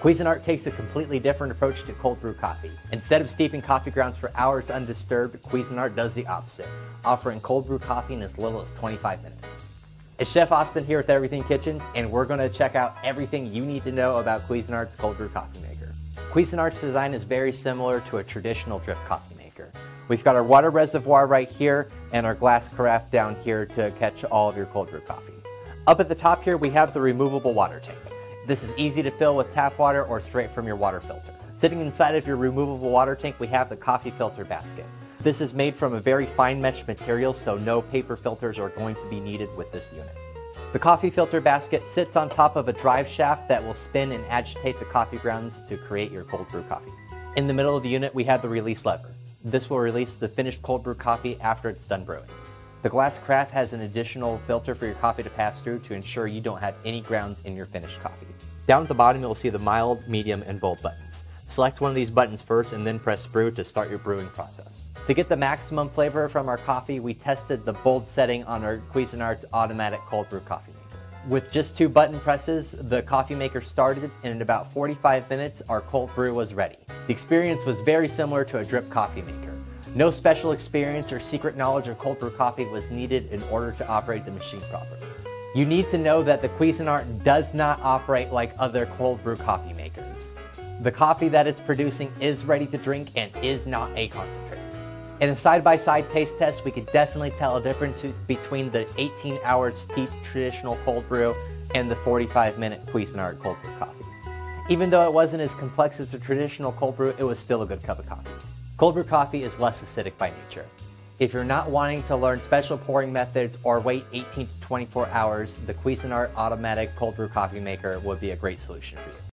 Cuisinart takes a completely different approach to cold brew coffee. Instead of steeping coffee grounds for hours undisturbed, Cuisinart does the opposite, offering cold brew coffee in as little as 25 minutes. It's Chef Austin here with Everything Kitchen, and we're going to check out everything you need to know about Cuisinart's cold brew coffee maker. Cuisinart's design is very similar to a traditional drip coffee maker. We've got our water reservoir right here and our glass carafe down here to catch all of your cold brew coffee. Up at the top here we have the removable water tank. This is easy to fill with tap water or straight from your water filter. Sitting inside of your removable water tank we have the coffee filter basket. This is made from a very fine mesh material, so no paper filters are going to be needed with this unit. The coffee filter basket sits on top of a drive shaft that will spin and agitate the coffee grounds to create your cold brew coffee. In the middle of the unit we have the release lever. This will release the finished cold brew coffee after it's done brewing. The glass carafe has an additional filter for your coffee to pass through to ensure you don't have any grounds in your finished coffee. Down at the bottom you'll see the mild, medium, and bold buttons. Select one of these buttons first and then press brew to start your brewing process. To get the maximum flavor from our coffee, we tested the bold setting on our Cuisinart's automatic cold brew coffee maker. With just 2 button presses, the coffee maker started, and in about 45 minutes, our cold brew was ready. The experience was very similar to a drip coffee maker. No special experience or secret knowledge of cold brew coffee was needed in order to operate the machine properly. You need to know that the Cuisinart does not operate like other cold brew coffee makers. The coffee that it's producing is ready to drink and is not a concentrate. In a side-by-side taste test, we could definitely tell a difference between the 18-hour steep traditional cold brew and the 45-minute Cuisinart cold brew coffee. Even though it wasn't as complex as the traditional cold brew, it was still a good cup of coffee. Cold brew coffee is less acidic by nature. If you're not wanting to learn special pouring methods or wait 18 to 24 hours, the Cuisinart automatic cold brew coffee maker would be a great solution for you.